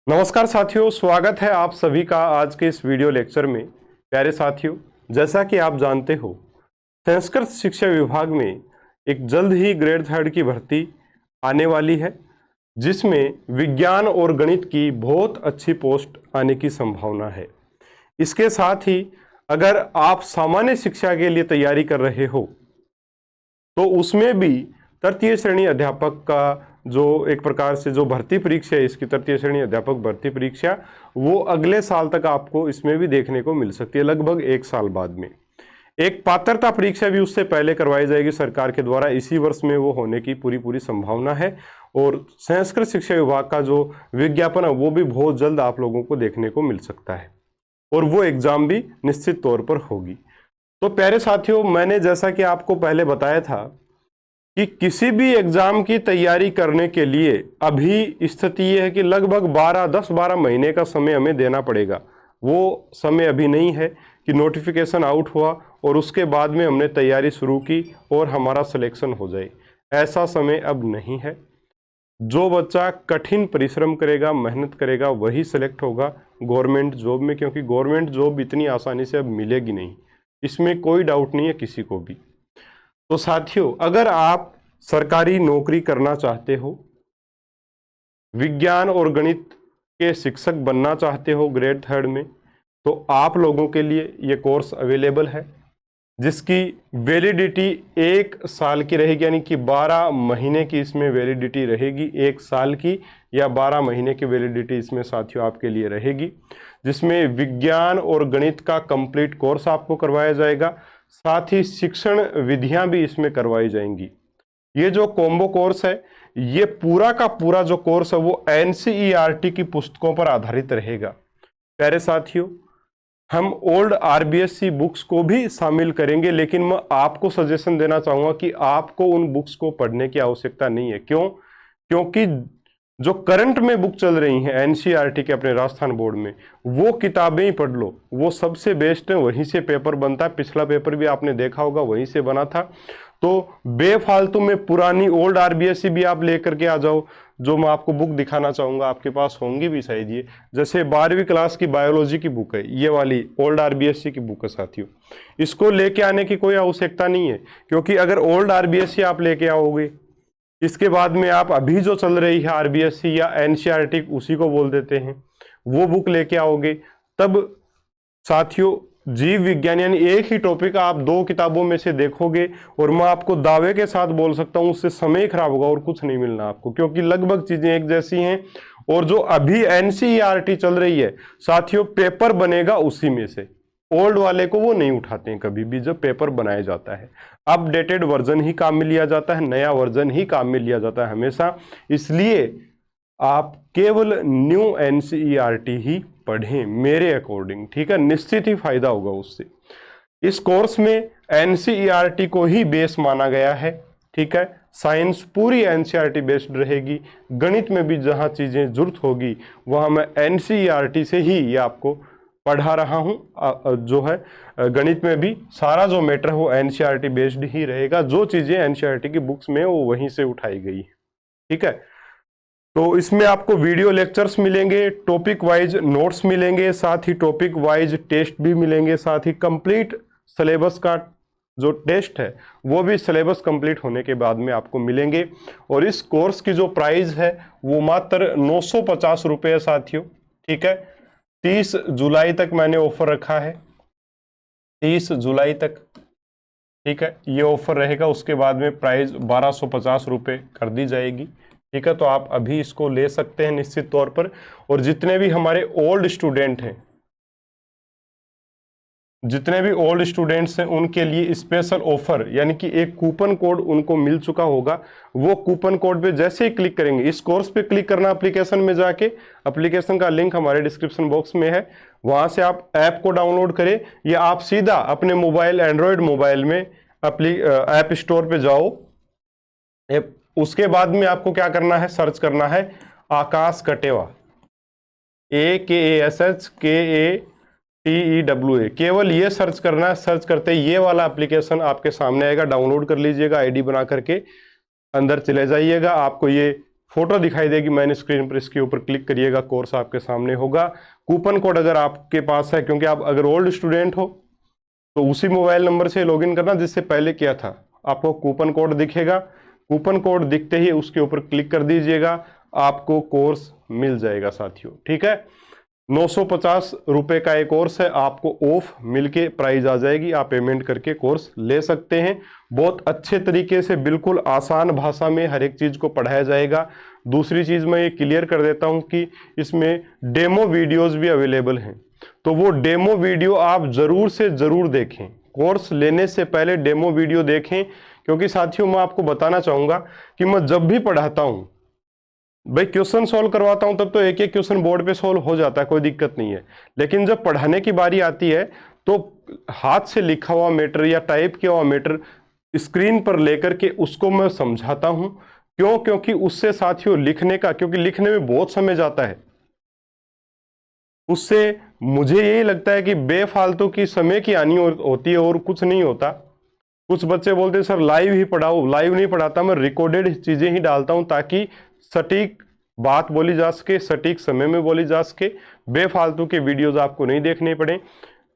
नमस्कार साथियों, स्वागत है आप सभी का आज के इस वीडियो लेक्चर में। प्यारे साथियों, जैसा कि आप जानते हो, संस्कृत शिक्षा विभाग में एक जल्द ही ग्रेड 3 की भर्ती आने वाली है, जिसमें विज्ञान और गणित की बहुत अच्छी पोस्ट आने की संभावना है। इसके साथ ही अगर आप सामान्य शिक्षा के लिए तैयारी कर रहे हो तो उसमें भी तृतीय श्रेणी अध्यापक का जो एक प्रकार से जो भर्ती परीक्षा है, इसकी तृतीय श्रेणी अध्यापक भर्ती परीक्षा, वो अगले साल तक आपको इसमें भी देखने को मिल सकती है, लगभग 1 साल बाद में। एक पात्रता परीक्षा भी उससे पहले करवाई जाएगी सरकार के द्वारा, इसी वर्ष में वो होने की पूरी संभावना है। और संस्कृत शिक्षा विभाग का जो विज्ञापन है वो भी बहुत जल्द आप लोगों को देखने को मिल सकता है और वो एग्जाम भी निश्चित तौर पर होगी। तो प्यारे साथियों, मैंने जैसा कि आपको पहले बताया था कि किसी भी एग्जाम की तैयारी करने के लिए अभी स्थिति यह है कि लगभग 10-12 महीने का समय हमें देना पड़ेगा। वो समय अभी नहीं है कि नोटिफिकेशन आउट हुआ और उसके बाद में हमने तैयारी शुरू की और हमारा सिलेक्शन हो जाए, ऐसा समय अब नहीं है। जो बच्चा कठिन परिश्रम करेगा, मेहनत करेगा, वही सिलेक्ट होगा गवर्नमेंट जॉब में, क्योंकि गवर्नमेंट जॉब इतनी आसानी से अब मिलेगी नहीं, इसमें कोई डाउट नहीं है किसी को भी। तो साथियों, अगर आप सरकारी नौकरी करना चाहते हो, विज्ञान और गणित के शिक्षक बनना चाहते हो ग्रेड 3 में, तो आप लोगों के लिए ये कोर्स अवेलेबल है, जिसकी वैलिडिटी 1 साल की रहेगी, यानी कि 12 महीने की इसमें वैलिडिटी रहेगी। 1 साल की या 12 महीने की वैलिडिटी इसमें साथियों आपके लिए रहेगी, जिसमें विज्ञान और गणित का कंप्लीट कोर्स आपको करवाया जाएगा, साथ ही शिक्षण विधियां भी इसमें करवाई जाएंगी। ये जो कॉम्बो कोर्स है, ये पूरा का पूरा जो कोर्स है वो एनसीईआरटी की पुस्तकों पर आधारित रहेगा। प्यारे साथियों, हम ओल्ड आरबीएससी बुक्स को भी शामिल करेंगे, लेकिन मैं आपको सजेशन देना चाहूंगा कि आपको उन बुक्स को पढ़ने की आवश्यकता नहीं है। क्यों? क्योंकि जो करंट में बुक चल रही हैं एनसीईआरटी के अपने राजस्थान बोर्ड में, वो किताबें ही पढ़ लो, वो सबसे बेस्ट है, वहीं से पेपर बनता है। पिछला पेपर भी आपने देखा होगा, वहीं से बना था। तो बेफालतू में पुरानी ओल्ड आरबीएससी भी आप लेकर के आ जाओ। जो मैं आपको बुक दिखाना चाहूंगा, आपके पास होंगी भी शायद, ये जैसे 12वीं क्लास की बायोलॉजी की बुक है, ये वाली ओल्ड आरबीएससी की बुक है साथियों। इसको लेके आने की कोई आवश्यकता नहीं है, क्योंकि अगर ओल्ड आरबीएससी आप लेके आओगे, इसके बाद में आप अभी जो चल रही है आरबीएससी या एनसीईआरटी, उसी को बोल देते हैं, वो बुक लेके आओगे, तब साथियों जीव विज्ञान यानी एक ही टॉपिक आप 2 किताबों में से देखोगे, और मैं आपको दावे के साथ बोल सकता हूं उससे समय खराब होगा और कुछ नहीं मिलना आपको, क्योंकि लगभग चीजें एक जैसी हैं। और जो अभी एनसीईआरटी चल रही है साथियों, पेपर बनेगा उसी में से। ओल्ड वाले को वो नहीं उठाते हैं कभी भी जब पेपर बनाया जाता है। अपडेटेड वर्जन ही काम में लिया जाता है, नया वर्जन ही काम में लिया जाता है हमेशा। इसलिए आप केवल न्यू एनसीईआरटी ही पढ़ें मेरे अकॉर्डिंग, ठीक है? निश्चित ही फायदा होगा उससे। इस कोर्स में एनसीईआरटी को ही बेस माना गया है, ठीक है? साइंस पूरी एनसीईआरटी बेस्ड रहेगी। गणित में भी जहां चीजें जरूरत होगी वहां मैं एनसीईआरटी से ही ये आपको पढ़ा रहा हूं। जो है गणित में भी सारा जो मैटर है वो एनसीईआरटी बेस्ड ही रहेगा। जो चीजें एनसीईआरटी की बुक्स में वो वहीं से उठाई गई, ठीक है? तो इसमें आपको वीडियो लेक्चर्स मिलेंगे, टॉपिक वाइज नोट्स मिलेंगे, साथ ही टॉपिक वाइज टेस्ट भी मिलेंगे, साथ ही कंप्लीट सिलेबस का जो टेस्ट है वो भी सिलेबस कंप्लीट होने के बाद में आपको मिलेंगे। और इस कोर्स की जो प्राइस है वो मात्र 950 रुपये है साथियों, ठीक है? 30 जुलाई तक मैंने ऑफर रखा है, 30 जुलाई तक, ठीक है? ये ऑफर रहेगा, उसके बाद में प्राइस 1250 रुपये कर दी जाएगी, ठीक है? तो आप अभी इसको ले सकते हैं निश्चित तौर पर। और जितने भी हमारे ओल्ड स्टूडेंट हैं, जितने भी ओल्ड स्टूडेंट्स हैं, उनके लिए स्पेशल ऑफर यानी कि एक कूपन कोड उनको मिल चुका होगा। वो कूपन कोड पे जैसे ही क्लिक करेंगे, इस कोर्स पे क्लिक करना एप्लीकेशन में जाके, एप्लीकेशन का लिंक हमारे डिस्क्रिप्शन बॉक्स में है, वहां से आप ऐप को डाउनलोड करें, या आप सीधा अपने मोबाइल, एंड्रॉयड मोबाइल में ऐप स्टोर पे जाओ। उसके बाद में आपको क्या करना है, सर्च करना है आकाश कटेवा, AKASHKATEWA, केवल ये सर्च करना है। सर्च करते ये वाला एप्लीकेशन आपके सामने आएगा, डाउनलोड कर लीजिएगा, आईडी बना करके अंदर चले जाइएगा। आपको ये फोटो दिखाई देगी मैंने स्क्रीन पर, इसके ऊपर क्लिक करिएगा, कोर्स आपके सामने होगा। कूपन कोड अगर आपके पास है, क्योंकि आप अगर ओल्ड स्टूडेंट हो तो उसी मोबाइल नंबर से लॉगिन करना जिससे पहले किया था। आपको कूपन कोड दिखेगा, कूपन कोड दिखते ही उसके ऊपर क्लिक कर दीजिएगा, आपको कोर्स मिल जाएगा साथियों। ठीक है, 950 रुपए का एक कोर्स है, आपको ऑफ मिलके प्राइस आ जाएगी, आप पेमेंट करके कोर्स ले सकते हैं। बहुत अच्छे तरीके से बिल्कुल आसान भाषा में हर एक चीज को पढ़ाया जाएगा। दूसरी चीज मैं ये क्लियर कर देता हूं कि इसमें डेमो वीडियोस भी अवेलेबल हैं, तो वो डेमो वीडियो आप जरूर से जरूर देखें। कोर्स लेने से पहले डेमो वीडियो देखें, क्योंकि साथियों मैं आपको बताना चाहूंगा कि मैं जब भी पढ़ाता हूं भाई, क्वेश्चन सॉल्व करवाता हूं तब तो एक एक क्वेश्चन बोर्ड पे सॉल्व हो जाता है, कोई दिक्कत नहीं है। लेकिन जब पढ़ाने की बारी आती है तो हाथ से लिखा हुआ मैटर या टाइप किया हुआ मैटर स्क्रीन पर लेकर के उसको मैं समझाता हूं। क्यों? क्योंकि उससे साथियों लिखने का, क्योंकि लिखने में बहुत समय जाता है, उससे मुझे यही लगता है कि बेफालतू की समय की हानि होती है और कुछ नहीं होता। कुछ बच्चे बोलते हैं सर लाइव ही पढ़ाओ, लाइव नहीं पढ़ाता, मैं रिकॉर्डेड चीजें ही डालता हूं ताकि सटीक बात बोली जा सके, सटीक समय में बोली जा सके, बेफालतू के वीडियोस आपको नहीं देखने पड़े,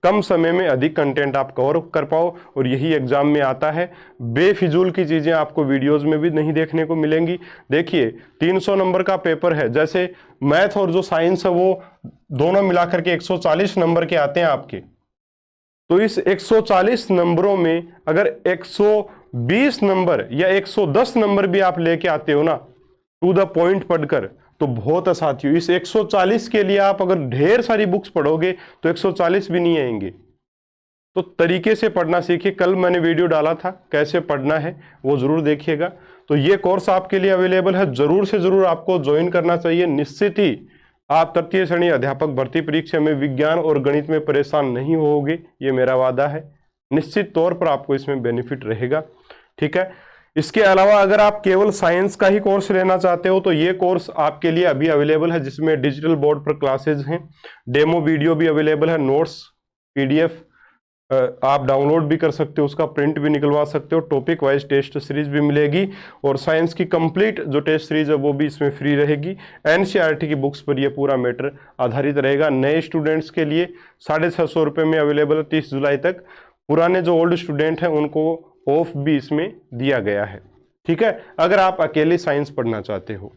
कम समय में अधिक कंटेंट आप कवर कर पाओ, और यही एग्जाम में आता है। बेफिजूल की चीजें आपको वीडियोस में भी नहीं देखने को मिलेंगी। देखिए 300 नंबर का पेपर है, जैसे मैथ और जो साइंस है वो दोनों मिलाकर के 140 नंबर के आते हैं आपके। तो इस 140 नंबरों में अगर 120 नंबर या 110 नंबर भी आप लेके आते हो ना टू द पॉइंट पढ़कर, तो बहुत है साथियों। इस 140 के लिए आप अगर ढेर सारी बुक्स पढ़ोगे तो 140 भी नहीं आएंगे। तो तरीके से पढ़ना सीखिए। कल मैंने वीडियो डाला था कैसे पढ़ना है, वो जरूर देखिएगा। तो ये कोर्स आपके लिए अवेलेबल है, जरूर से जरूर आपको ज्वाइन करना चाहिए। निश्चित ही आप तृतीय श्रेणी अध्यापक भर्ती परीक्षा में विज्ञान और गणित में परेशान नहीं होगे, ये मेरा वादा है। निश्चित तौर पर आपको इसमें बेनिफिट रहेगा। ठीक है, इसके अलावा अगर आप केवल साइंस का ही कोर्स लेना चाहते हो तो ये कोर्स आपके लिए अभी अवेलेबल है, जिसमें डिजिटल बोर्ड पर क्लासेज हैं, डेमो वीडियो भी अवेलेबल है, नोट्स पीडीएफ आप डाउनलोड भी कर सकते हो, उसका प्रिंट भी निकलवा सकते हो, टॉपिक वाइज टेस्ट सीरीज भी मिलेगी, और साइंस की कंप्लीट जो टेस्ट सीरीज है वो भी इसमें फ्री रहेगी। एनसीईआरटी की बुक्स पर ये पूरा मैटर आधारित रहेगा। नए स्टूडेंट्स के लिए 650 रुपये में अवेलेबल है 30 जुलाई तक। पुराने जो ओल्ड स्टूडेंट हैं उनको ऑफ भी इसमें दिया गया है। ठीक है, अगर आप अकेले साइंस पढ़ना चाहते हो।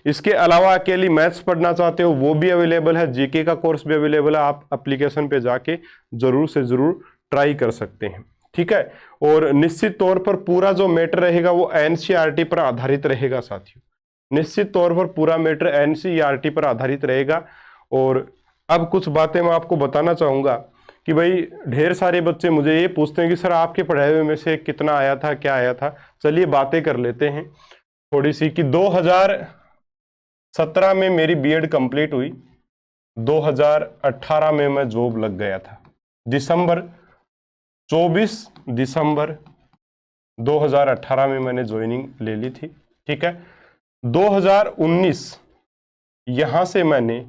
इसके अलावा अकेली मैथ्स पढ़ना चाहते हो वो भी अवेलेबल है, जीके का कोर्स भी अवेलेबल है, आप एप्लीकेशन पे जाके जरूर से जरूर ट्राई कर सकते हैं। ठीक है, और निश्चित तौर पर पूरा जो मैटर रहेगा वो एनसीईआरटी पर आधारित रहेगा साथियों। निश्चित तौर पर पूरा मैटर एनसीईआरटी पर आधारित रहेगा। और अब कुछ बातें मैं आपको बताना चाहूंगा कि भाई ढेर सारे बच्चे मुझे ये पूछते हैं कि सर आपके पढ़ाए हुए में से कितना आया था, क्या आया था। चलिए बातें कर लेते हैं थोड़ी सी कि 2017 में मेरी बीएड कंप्लीट हुई, 2018 में मैं जॉब लग गया था। 24 दिसंबर 2018 में मैंने ज्वाइनिंग ले ली थी। ठीक है, 2019 यहां से मैंने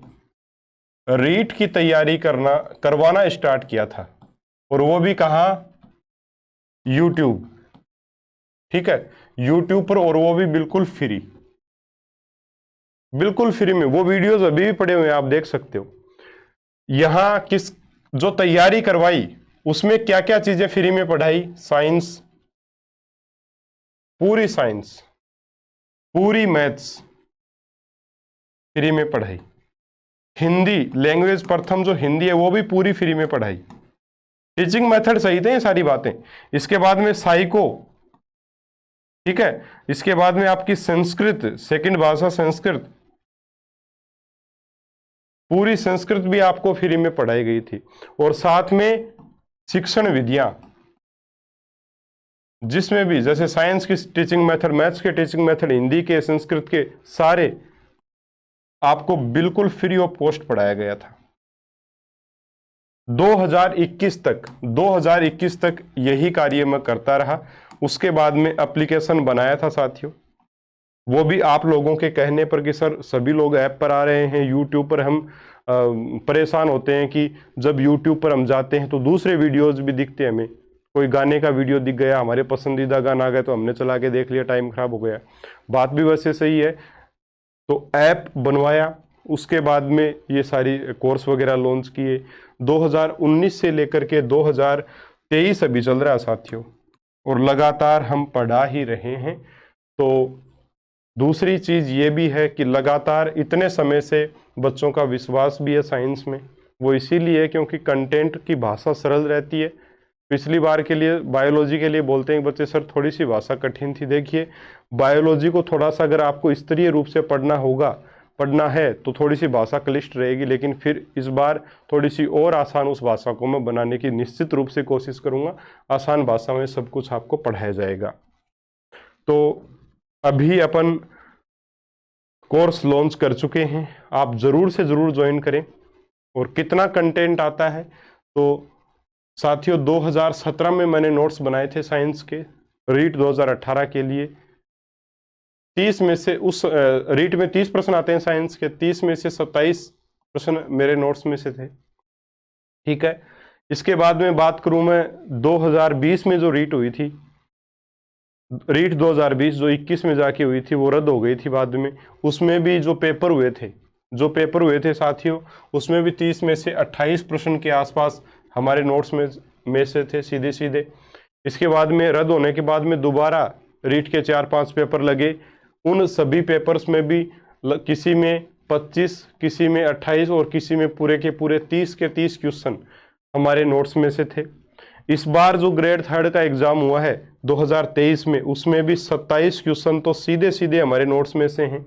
रीट की तैयारी करवाना स्टार्ट किया था, और वो भी कहां, यूट्यूब। ठीक है, यूट्यूब पर, और वो भी बिल्कुल फ्री, बिल्कुल फ्री में। वो वीडियोस अभी भी पड़े हुए हैं, आप देख सकते हो। यहां किस जो तैयारी करवाई उसमें क्या क्या चीजें फ्री में पढ़ाई, साइंस, पूरी साइंस, पूरी मैथ्स फ्री में पढ़ाई, हिंदी लैंग्वेज प्रथम जो हिंदी है वो भी पूरी फ्री में पढ़ाई, टीचिंग मेथड सही थे सारी बातें। इसके बाद में साइको, ठीक है, इसके बाद में आपकी संस्कृत, सेकंड भाषा संस्कृत, पूरी संस्कृत भी आपको फ्री में पढ़ाई गई थी। और साथ में शिक्षण विधियां, जिसमें भी जैसे साइंस की टीचिंग मेथड, मैथ्स के टीचिंग मेथड, हिंदी के, संस्कृत के, सारे आपको बिल्कुल फ्री ऑफ कॉस्ट पढ़ाया गया था। 2021 तक यही कार्य मैं करता रहा। उसके बाद में एप्लीकेशन बनाया था साथियों, वो भी आप लोगों के कहने पर कि सर सभी लोग ऐप पर आ रहे हैं, यूट्यूब पर हम परेशान होते हैं कि जब यूट्यूब पर हम जाते हैं तो दूसरे वीडियोज भी दिखते हैं हमें। कोई गाने का वीडियो दिख गया, हमारे पसंदीदा गाना आ गया तो हमने चला के देख लिया, टाइम खराब हो गया। बात भी वैसे सही है, तो ऐप बनवाया, उसके बाद में ये सारी कोर्स वगैरह लॉन्च किए। 2019 से लेकर के 2023 अभी चल रहा है साथियों, और लगातार हम पढ़ा ही रहे हैं। तो दूसरी चीज ये भी है कि लगातार इतने समय से बच्चों का विश्वास भी है साइंस में, वो इसीलिए क्योंकि कंटेंट की भाषा सरल रहती है। पिछली बार के लिए बायोलॉजी के लिए बोलते हैं बच्चे सर थोड़ी सी भाषा कठिन थी। देखिए बायोलॉजी को थोड़ा सा अगर आपको स्तरीय रूप से पढ़ना है तो थोड़ी सी भाषा क्लिष्ट रहेगी, लेकिन फिर इस बार थोड़ी सी और आसान उस भाषा को मैं बनाने की निश्चित रूप से कोशिश करूंगा। आसान भाषा में सब कुछ आपको पढ़ाया जाएगा। तो अभी अपन कोर्स लॉन्च कर चुके हैं, आप जरूर से जरूर ज्वाइन करें। और कितना कंटेंट आता है तो साथियों 2017 में मैंने नोट्स बनाए थे साइंस के, रीट 2018 के लिए। 30 में से उस रीट में 30 प्रश्न आते हैं साइंस के, 30 में से 27 प्रश्न मेरे नोट्स में से थे। ठीक है, इसके बाद में बात करूं मैं 2020 में जो रीट हुई थी, रीट 2020 जो 21 में जाके हुई थी वो रद्द हो गई थी बाद में। उसमें भी जो पेपर हुए थे साथियों, उसमें भी 30 में से 28 प्रश्न के आसपास हमारे नोट्स में से थे सीधे सीधे। इसके बाद में रद्द होने के बाद में दोबारा रीट के 4-5 पेपर लगे। उन सभी पेपर्स में भी किसी में 25, किसी में 28 और किसी में पूरे के पूरे 30 के 30 क्वेश्चन हमारे नोट्स में से थे। इस बार जो ग्रेड 3 का एग्जाम हुआ है 2023 में, उसमें भी 27 क्वेश्चन तो सीधे सीधे हमारे नोट्स में से हैं।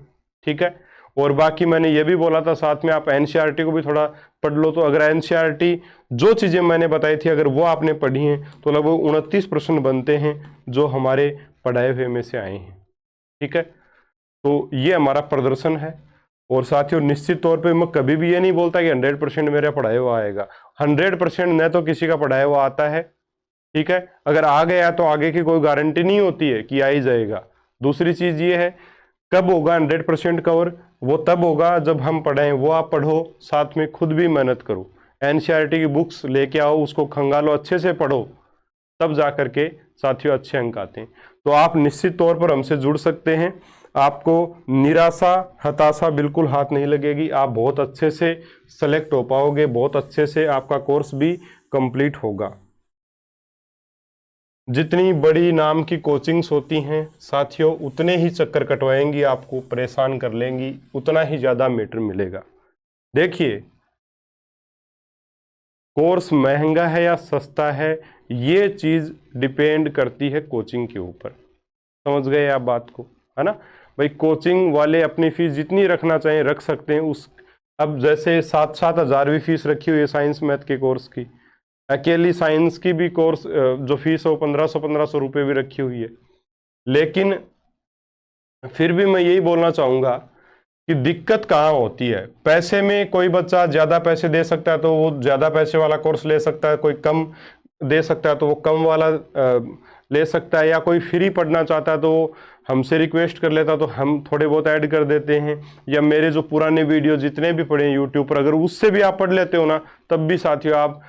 ठीक है, और बाकी मैंने ये भी बोला था साथ में आप एनसीईआरटी को भी थोड़ा पढ़ लो। तो अगर एनसीईआरटी जो चीजें मैंने बताई थी अगर वो आपने पढ़ी हैं तो लगभग 29 प्रश्न बनते हैं जो हमारे पढ़ाए हुए में से आए हैं। ठीक है, तो ये हमारा प्रदर्शन है। और साथियों निश्चित तौर पे मैं कभी भी ये नहीं बोलता कि 100% मेरा पढ़ाया हुआ आएगा। 100% न तो किसी का पढ़ाया हुआ आता है। ठीक है, अगर आ गया तो आगे की कोई गारंटी नहीं होती है कि आ ही जाएगा। दूसरी चीज ये है कब होगा 100% कवर, वो तब होगा जब हम पढ़ें। वो आप पढ़ो, साथ में खुद भी मेहनत करो, एनसीईआरटी की बुक्स लेके आओ, उसको खंगालो, अच्छे से पढ़ो, तब जा करके साथियों अच्छे अंक आते हैं। तो आप निश्चित तौर पर हमसे जुड़ सकते हैं। आपको निराशा हताशा बिल्कुल हाथ नहीं लगेगी, आप बहुत अच्छे से सेलेक्ट हो पाओगे, बहुत अच्छे से आपका कोर्स भी कंप्लीट होगा। जितनी बड़ी नाम की कोचिंग्स होती हैं साथियों उतने ही चक्कर कटवाएंगी, आपको परेशान कर लेंगी, उतना ही ज़्यादा मीटर मिलेगा। देखिए कोर्स महंगा है या सस्ता है ये चीज़ डिपेंड करती है कोचिंग के ऊपर। समझ गए आप बात को, है ना भाई। कोचिंग वाले अपनी फीस जितनी रखना चाहें रख सकते हैं। उस अब जैसे 7-7 हज़ार भी फीस रखी हुई है साइंस मैथ के कोर्स की, अकेली साइंस की भी कोर्स जो फीस है वो 1500 रुपये भी रखी हुई है। लेकिन फिर भी मैं यही बोलना चाहूँगा कि दिक्कत कहाँ होती है। पैसे में कोई बच्चा ज़्यादा पैसे दे सकता है तो वो ज़्यादा पैसे वाला कोर्स ले सकता है, कोई कम दे सकता है तो वो कम वाला ले सकता है, या कोई फ्री पढ़ना चाहता है तो हमसे रिक्वेस्ट कर लेता तो हम थोड़े बहुत ऐड कर देते हैं। या मेरे जो पुराने वीडियो जितने भी पढ़े हैं यूट्यूब पर, अगर उससे भी आप पढ़ लेते हो ना, तब भी साथियों आप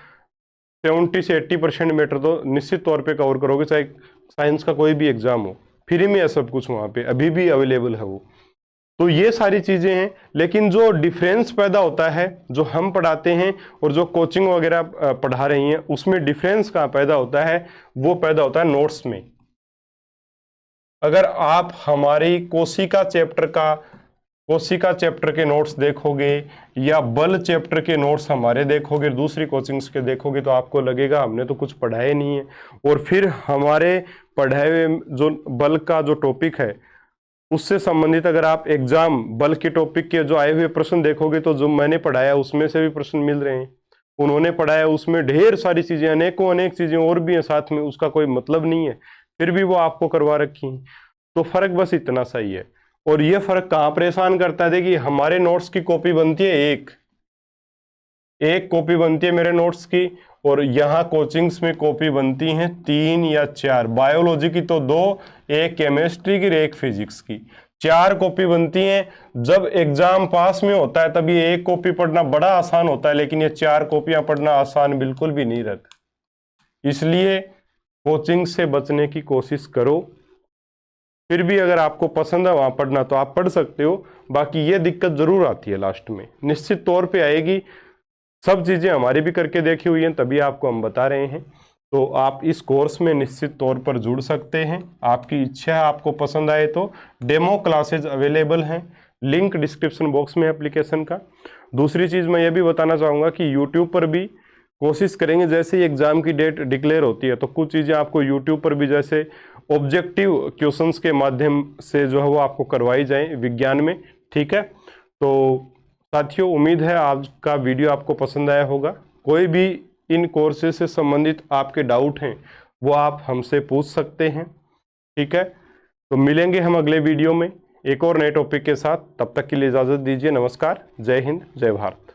70 से 80% मैटर तो निश्चित तौर पे कवर करोगे, चाहे साइंस का कोई भी एग्जाम हो। फ्री में है सब कुछ, वहाँ पे अभी भी अवेलेबल है वो। तो ये सारी चीजें हैं। लेकिन जो डिफरेंस पैदा होता है जो हम पढ़ाते हैं और जो कोचिंग वगैरह पढ़ा रही हैं उसमें डिफरेंस कहाँ पैदा होता है, वो पैदा होता है नोट्स में। अगर आप हमारी कोशिका चैप्टर के नोट्स देखोगे या बल चैप्टर के नोट्स हमारे देखोगे, दूसरी कोचिंग्स के देखोगे, तो आपको लगेगा हमने तो कुछ पढ़ाया नहीं है। और फिर हमारे पढ़ाए हुए जो बल का जो टॉपिक है उससे संबंधित अगर आप एग्जाम बल के टॉपिक के जो आए हुए प्रश्न देखोगे तो जो मैंने पढ़ाया उसमें से भी प्रश्न मिल रहे हैं, उन्होंने पढ़ाया उसमें ढेर सारी चीजें, अनेक चीजें और भी हैं साथ में, उसका कोई मतलब नहीं है, फिर भी वो आपको करवा रखी हैं। तो फर्क बस इतना सा ही है। और ये फर्क कहाँ परेशान करता है, देखिए हमारे नोट्स की कॉपी बनती है एक कॉपी बनती है मेरे नोट्स की, और यहाँ कोचिंग्स में कॉपी बनती हैं 3 या 4, बायोलॉजी की तो 2, एक केमिस्ट्री की, एक फिजिक्स की, 4 कॉपी बनती हैं। जब एग्जाम पास में होता है तब ये एक कॉपी पढ़ना बड़ा आसान होता है, लेकिन ये 4 कॉपियां पढ़ना आसान बिल्कुल भी नहीं रहता। इसलिए कोचिंग से बचने की कोशिश करो। फिर भी अगर आपको पसंद है वहाँ पढ़ना तो आप पढ़ सकते हो। बाकी ये दिक्कत ज़रूर आती है लास्ट में, निश्चित तौर पे आएगी। सब चीज़ें हमारी भी करके देखी हुई हैं, तभी आपको हम बता रहे हैं। तो आप इस कोर्स में निश्चित तौर पर जुड़ सकते हैं। आपकी इच्छा है, आपको पसंद आए तो डेमो क्लासेज अवेलेबल हैं, लिंक डिस्क्रिप्शन बॉक्स में एप्लीकेशन का। दूसरी चीज़ मैं ये भी बताना चाहूँगा कि यूट्यूब पर भी कोशिश करेंगे, जैसे ही एग्ज़ाम की डेट डिक्लेयर होती है तो कुछ चीज़ें आपको यूट्यूब पर भी जैसे ऑब्जेक्टिव क्वेश्चंस के माध्यम से जो है वो आपको करवाई जाए विज्ञान में। ठीक है, तो साथियों उम्मीद है आज का वीडियो आपको पसंद आया होगा। कोई भी इन कोर्सेज से संबंधित आपके डाउट हैं वो आप हमसे पूछ सकते हैं। ठीक है, तो मिलेंगे हम अगले वीडियो में एक और नए टॉपिक के साथ। तब तक के लिए इजाज़त दीजिए। नमस्कार, जय हिंद, जय भारत।